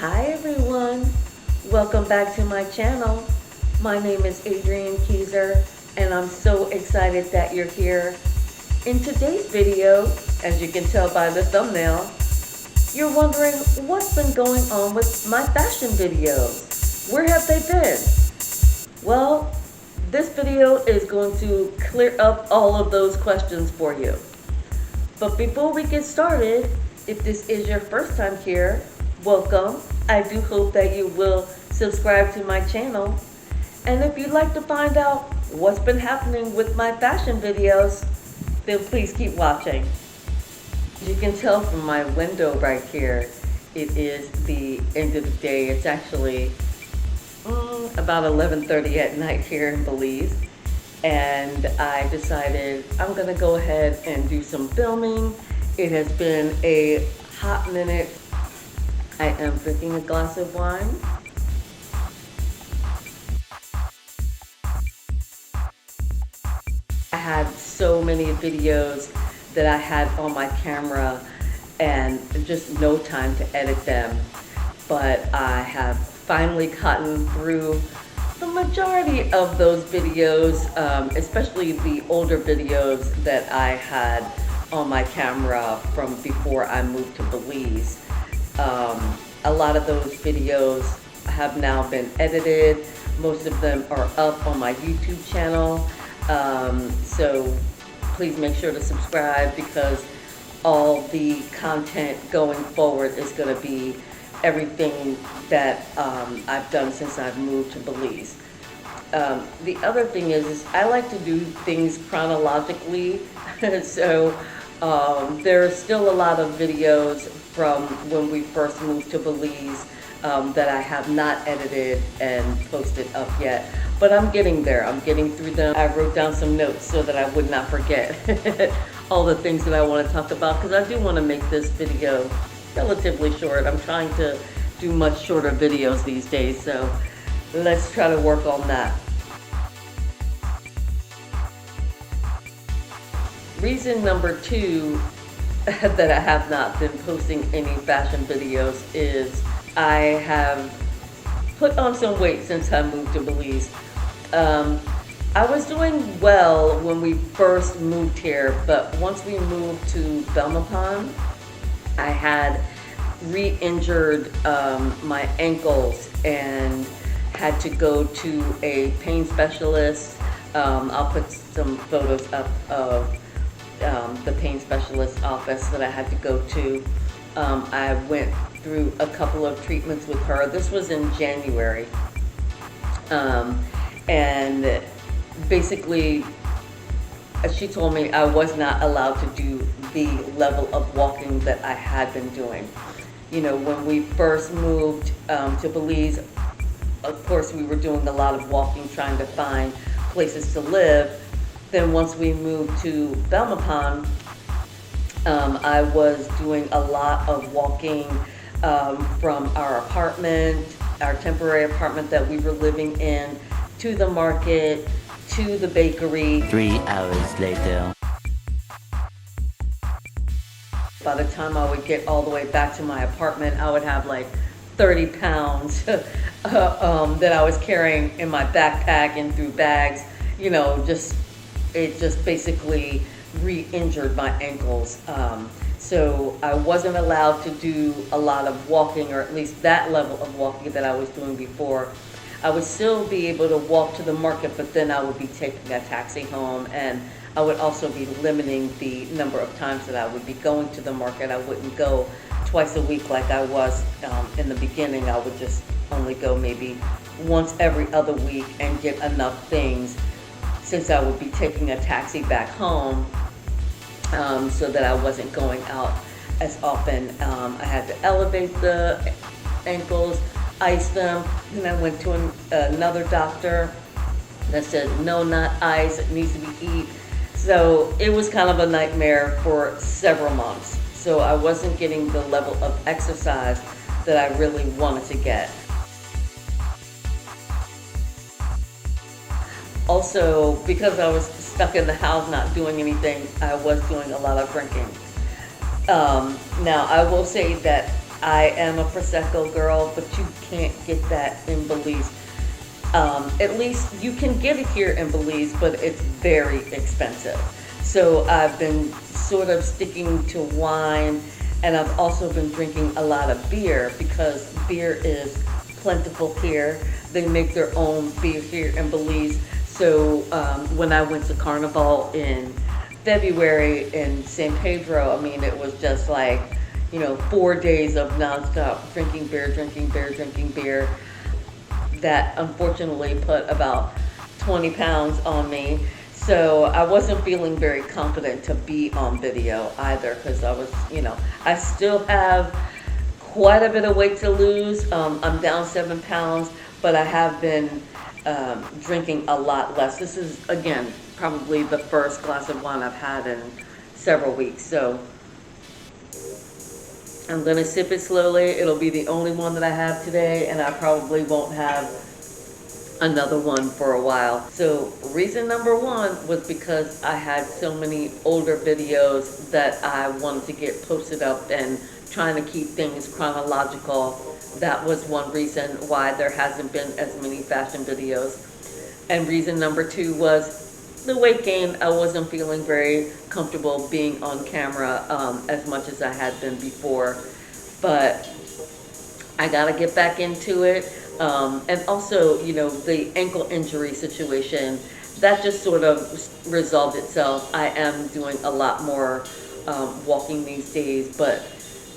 Hi everyone, welcome back to my channel. My name is Adrienne Keyser and I'm so excited that you're here. In today's video, as you can tell by the thumbnail, you're wondering what's been going on with my fashion videos. Where have they been? Well, this video is going to clear up all of those questions for you. But before we get started, if this is your first time here, welcome. I do hope that you will subscribe to my channel. And if you'd like to find out what's been happening with my fashion videos, then please keep watching. As you can tell from my window right here, it is the end of the day. It's actually about 11:30 at night here in Belize. And I decided I'm gonna go ahead and do some filming. It has been a hot minute. I am drinking a glass of wine. I had so many videos that I had on my camera and just no time to edit them. But I have finally gotten through the majority of those videos, especially the older videos that I had on my camera from before I moved to Belize. A lot of those videos have now been edited. Most of them are up on my YouTube channel. So please make sure to subscribe because all the content going forward is going to be everything that I've done since I've moved to Belize. The other thing is I like to do things chronologically. So there are still a lot of videos from when we first moved to Belize that I have not edited and posted up yet. But I'm getting there. I'm getting through them. I wrote down some notes so that I would not forget all the things that I want to talk about because I do want to make this video relatively short. I'm trying to do much shorter videos these days, so let's try to work on that. Reason number 2 that I have not been posting any fashion videos is I have put on some weight since I moved to Belize. I was doing well when we first moved here, but once we moved to Belmopan, I had re-injured my ankles and had to go to a pain specialist. I'll put some photos up of the pain specialist office that I had to go to. I went through a couple of treatments with her. This was in January. And basically, she told me I was not allowed to do the level of walking that I had been doing. You know, when we first moved to Belize, of course we were doing a lot of walking, trying to find places to live. Then once we moved to Belmopan, I was doing a lot of walking from our apartment, our temporary apartment that we were living in, to the market, to the bakery. 3 hours later. By the time I would get all the way back to my apartment, I would have like 30 pounds that I was carrying in my backpack and through bags. You know, it just basically re-injured my ankles. So I wasn't allowed to do a lot of walking, or at least that level of walking that I was doing before. I would still be able to walk to the market, but then I would be taking a taxi home, and I would also be limiting the number of times that I would be going to the market. I wouldn't go twice a week like I was in the beginning. I would just only go maybe once every other week and get enough things, since I would be taking a taxi back home, so that I wasn't going out as often. I had to elevate the ankles, ice them. Then I went to another doctor that said, no, not ice, it needs to be heat. So it was kind of a nightmare for several months. So I wasn't getting the level of exercise that I really wanted to get. Also, because I was stuck in the house not doing anything, I was doing a lot of drinking. Now, I will say that I am a Prosecco girl, but you can't get that in Belize. At least you can get it here in Belize, but it's very expensive. So I've been sort of sticking to wine, and I've also been drinking a lot of beer because beer is plentiful here. They make their own beer here in Belize. So when I went to Carnival in February in San Pedro, I mean, it was just like, 4 days of nonstop drinking beer, drinking beer, drinking beer. That unfortunately put about 20 pounds on me. So I wasn't feeling very confident to be on video either because I was, I still have quite a bit of weight to lose. I'm down 7 pounds, but I have been drinking a lot less. This is, again, probably the first glass of wine I've had in several weeks. So I'm gonna sip it slowly. It'll be the only one that I have today, and I probably won't have another one for a while. So reason number one was because I had so many older videos that I wanted to get posted up and trying to keep things chronological. That was one reason why there hasn't been as many fashion videos. And reason number two was the weight gain. I wasn't feeling very comfortable being on camera as much as I had been before, but I gotta get back into it. And also, the ankle injury situation, that just sort of resolved itself. I am doing a lot more walking these days, but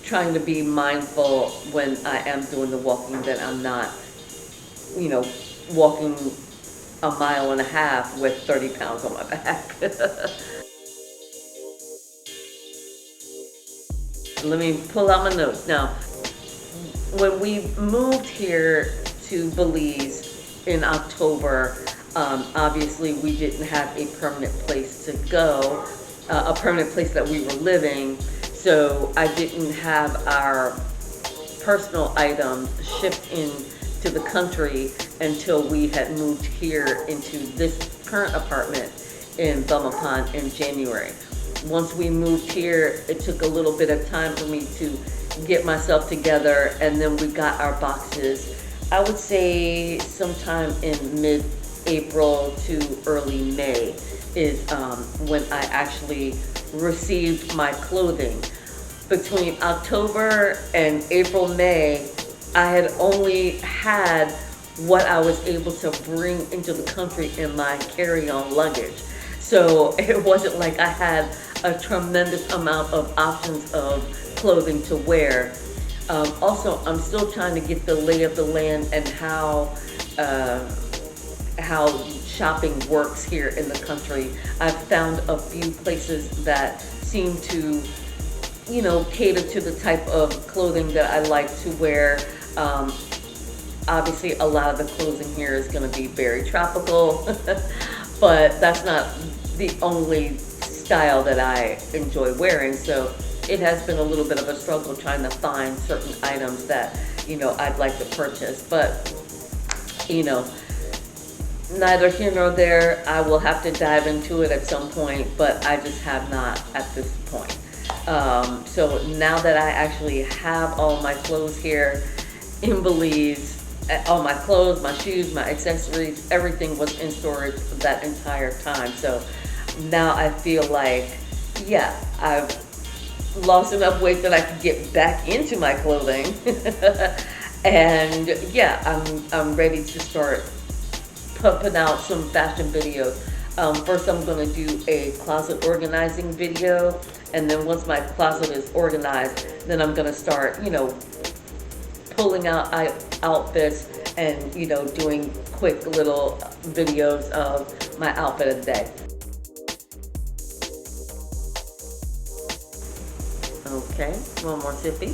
trying to be mindful when I am doing the walking that I'm not, walking 1.5 miles with 30 pounds on my back. Let me pull out my notes. Now, when we moved here to Belize in October, obviously we didn't have a permanent place to go, a permanent place that we were living, so I didn't have our personal items shipped into the country until we had moved here into this current apartment in Belmont in January. Once we moved here, it took a little bit of time for me to get myself together, and then we got our boxes. I would say sometime in mid-April to early May is when I actually received my clothing. Between October and April, May, I had only had what I was able to bring into the country in my carry-on luggage. So it wasn't like I had a tremendous amount of options of clothing to wear. Also, I'm still trying to get the lay of the land and how shopping works here in the country. I've found a few places that seem to, cater to the type of clothing that I like to wear. Obviously, a lot of the clothing here is going to be very tropical, but that's not the only style that I enjoy wearing. So it has been a little bit of a struggle trying to find certain items that, I'd like to purchase. But, neither here nor there. I will have to dive into it at some point, but I just have not at this point. So now that I actually have all my clothes here in Belize, all my clothes, my shoes, my accessories, everything was in storage that entire time. So now I feel like, yeah, I've lost enough weight that I could get back into my clothing. And yeah, I'm ready to start pumping out some fashion videos. First I'm gonna do a closet organizing video, and then once my closet is organized, then I'm gonna start, pulling out outfits and, doing quick little videos of my outfit of the day. Okay, one more sippy.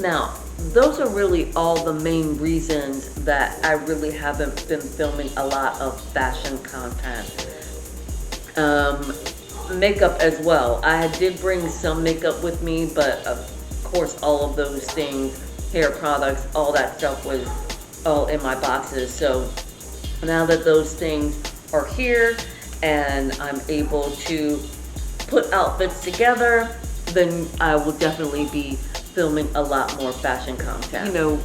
Now, those are really all the main reasons that I really haven't been filming a lot of fashion content. Makeup as well. I did bring some makeup with me, but of course all of those things, hair products, all that stuff was all in my boxes. So now that those things are here and I'm able to put outfits together, then I will definitely be filming a lot more fashion content. You know,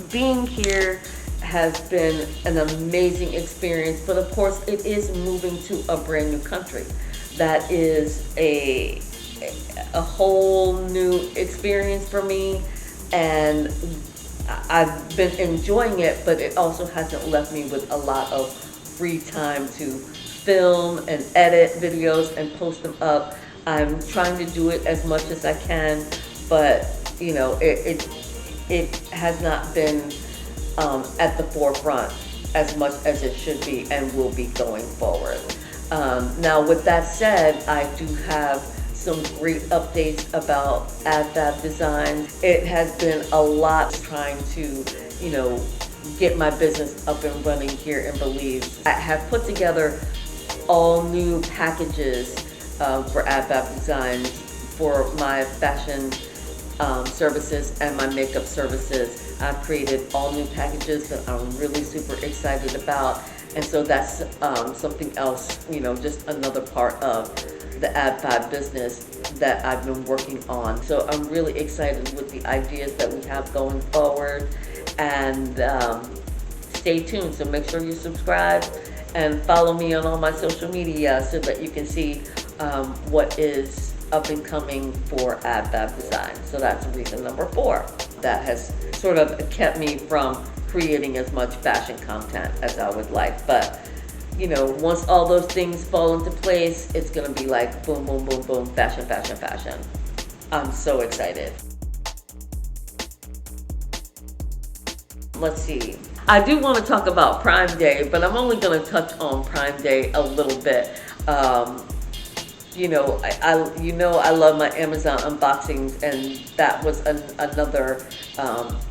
being here has been an amazing experience, but of course it is moving to a brand new country. That is a whole new experience for me, and I've been enjoying it, but it also hasn't left me with a lot of free time to film and edit videos and post them up. I'm trying to do it as much as I can, but you know, it has not been at the forefront as much as it should be and will be going forward. Now, with that said, I do have some great updates about AdFab Designs. It has been a lot trying to, you know, get my business up and running here in Belize. I have put together all new packages for AdFab Designs for my fashion services and my makeup services. I've created all new packages that I'm really super excited about, and so that's something else, you know, just another part of the AdFab business that I've been working on. So I'm really excited with the ideas that we have going forward, and stay tuned. So make sure you subscribe and follow me on all my social media so that you can see what is up and coming for AdFab Design. So that's reason number 4 that has sort of kept me from creating as much fashion content as I would like. But you know, once all those things fall into place, it's gonna be like boom, boom, boom, boom, fashion, fashion, fashion. I'm so excited. Let's see. I do want to talk about Prime Day, but I'm only going to touch on Prime Day a little bit. You know, I love my Amazon unboxings, and that was another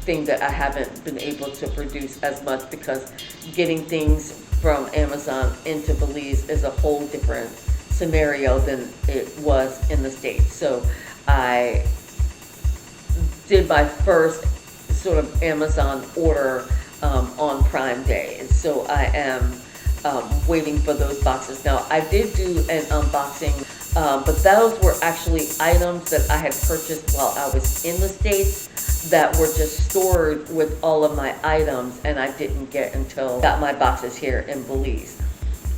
thing that I haven't been able to produce as much, because getting things from Amazon into Belize is a whole different scenario than it was in the States. So I did my first sort of Amazon order on Prime Day, and so I am waiting for those boxes. Now, I did do an unboxing, but those were actually items that I had purchased while I was in the States that were just stored with all of my items, and I didn't get until I got my boxes here in Belize.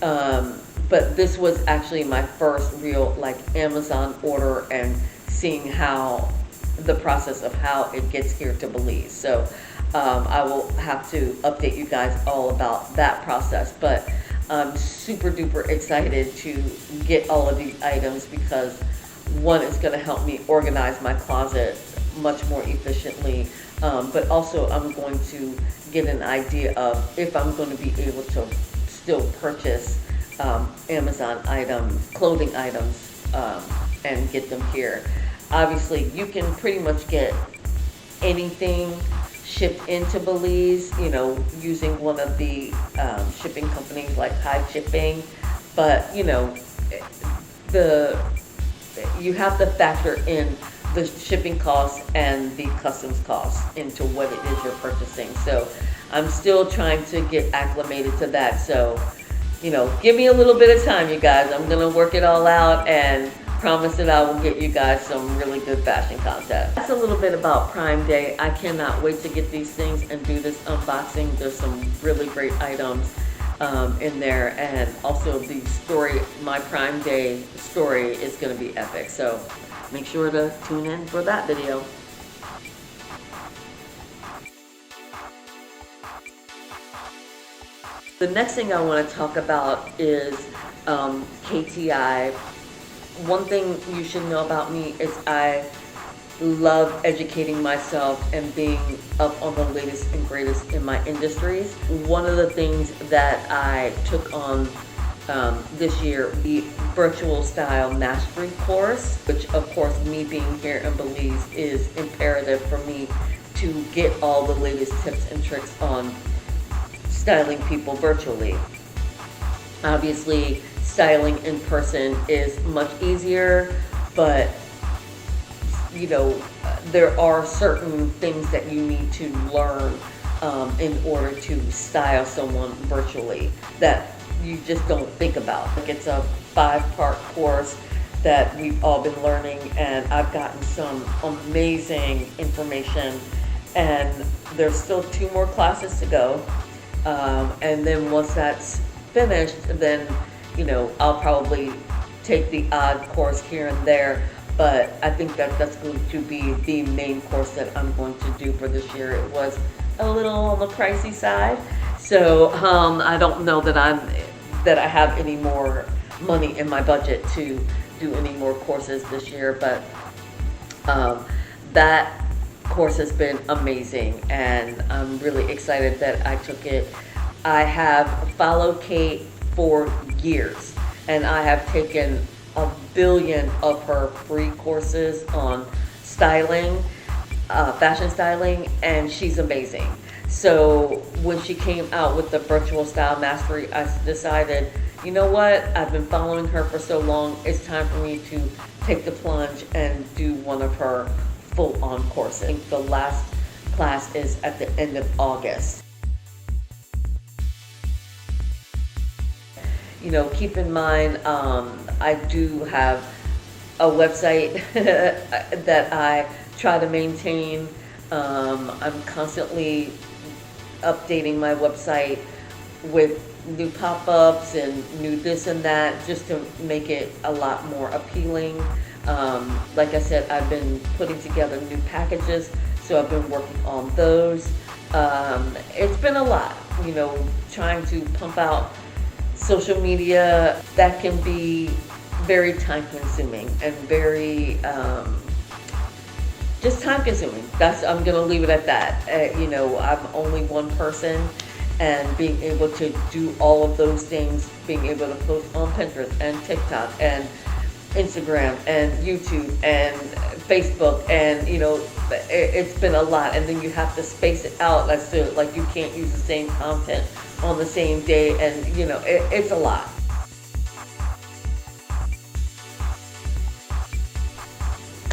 But this was actually my first real like Amazon order, and seeing how the process of how it gets here to Belize. So I will have to update you guys all about that process, but I'm super duper excited to get all of these items, because one is going to help me organize my closet much more efficiently, but also I'm going to get an idea of if I'm going to be able to still purchase Amazon items, clothing items, and get them here. Obviously, you can pretty much get anything shipped into Belize, you know, using one of the shipping companies like High Shipping, but you know, you have to factor in the shipping costs and the customs costs into what it is you're purchasing. So I'm still trying to get acclimated to that. So, you know, give me a little bit of time, you guys. I'm gonna work it all out and promise that I will get you guys some really good fashion content. That's a little bit about Prime Day. I cannot wait to get these things and do this unboxing. There's some really great items in there, and also the story, my Prime Day story, is going to be epic. So make sure to tune in for that video. The next thing I want to talk about is KTI. One thing you should know about me is I love educating myself and being up on the latest and greatest in my industries. One of the things that I took on this year, the virtual style mastery course, which of course, me being here in Belize, is imperative for me to get all the latest tips and tricks on styling people virtually. Obviously, styling in person is much easier, but you know, there are certain things that you need to learn in order to style someone virtually that you just don't think about. Like, it's a 5-part course. that we've all been learning, and I've gotten some amazing information. And there's still 2 more classes to go. And then once that's finished, then, I'll probably take the odd course here and there. But I think that that's going to be the main course that I'm going to do for this year. It was a little on the pricey side, so I don't know that I have any more money in my budget to do any more courses this year. But that course has been amazing, and I'm really excited that I took it. I have followed Kate for years, and I have taken a billion of her free courses on styling, fashion styling, and she's amazing. So when she came out with the virtual style mastery, I decided, you know what? I've been following her for so long. It's time for me to take the plunge and do one of her full-on courses. I think the last class is at the end of August. Keep in mind, I do have a website that I try to maintain. I'm constantly updating my website with new pop-ups and new this and that, just to make it a lot more appealing. Like I said, I've been putting together new packages, so I've been working on those. It's been a lot, trying to pump out social media. That can be very time consuming and very just time consuming. I'm gonna leave it at that. I'm only one person, and being able to do all of those things, being able to post on Pinterest and TikTok and Instagram and YouTube and Facebook, and it's been a lot. And then you have to space it out, like you can't use the same content on the same day, and it's a lot.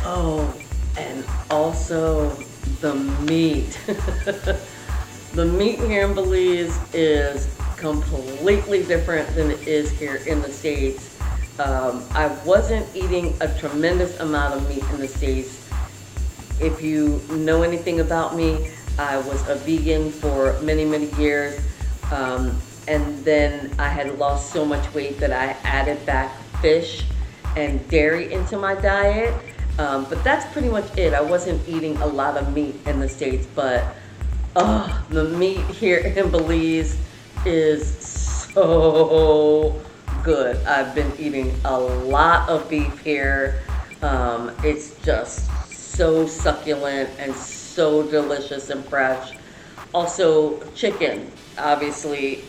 Oh, and also the meat. The meat here in Belize is completely different than it is here in the States. I wasn't eating a tremendous amount of meat in the States. If you know anything about me, I was a vegan for many, many years. And then I had lost so much weight that I added back fish and dairy into my diet. But that's pretty much it. I wasn't eating a lot of meat in the States, but the meat here in Belize is so good. I've been eating a lot of beef here. It's just so succulent and so delicious and fresh. Also, chicken. Obviously,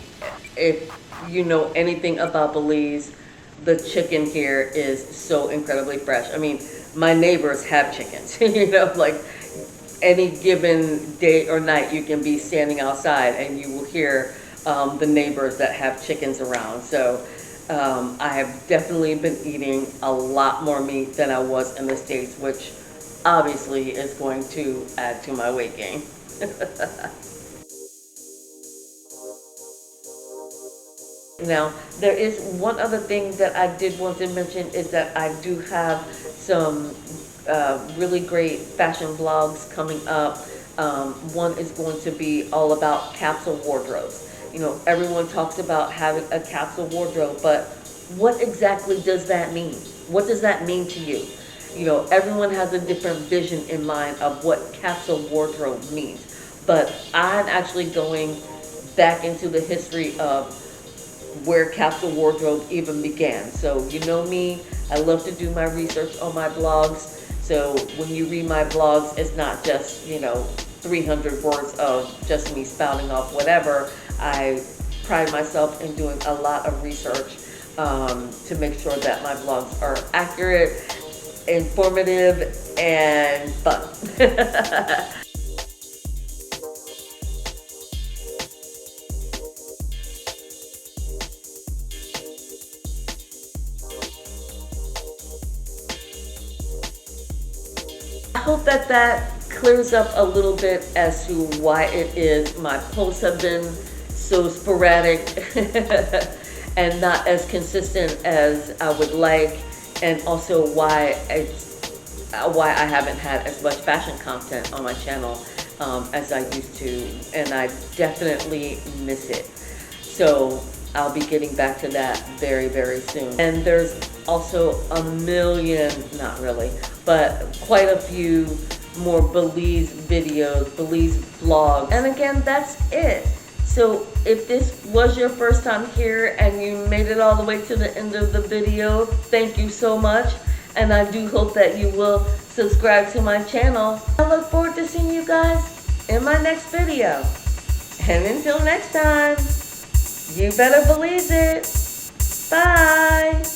if you know anything about Belize, the chicken here is so incredibly fresh. I mean, my neighbors have chickens. Like any given day or night, you can be standing outside and you will hear the neighbors that have chickens around. So I have definitely been eating a lot more meat than I was in the States, which obviously is going to add to my weight gain. Now, there is one other thing that I did want to mention, is that I do have some really great fashion blogs coming up. One is going to be all about capsule wardrobes. Everyone talks about having a capsule wardrobe, but what exactly does that mean? What does that mean to you? Everyone has a different vision in mind of what capsule wardrobe means. But I'm actually going back into the history of where capsule wardrobe even began. So you know me, I love to do my research on my blogs. So when you read my blogs, it's not just 300 words of just me spouting off whatever. I pride myself in doing a lot of research to make sure that my blogs are accurate, informative, and fun. I hope that clears up a little bit as to why it is my posts have been so sporadic and not as consistent as I would like. and also why I haven't had as much fashion content on my channel as I used to, and I definitely miss it. So I'll be getting back to that very, very soon. And there's also a million, not really, but quite a few more Belize videos, Belize vlogs. And again, that's it. So if this was your first time here and you made it all the way to the end of the video, thank you so much. And I do hope that you will subscribe to my channel. I look forward to seeing you guys in my next video. And until next time, you better believe it. Bye.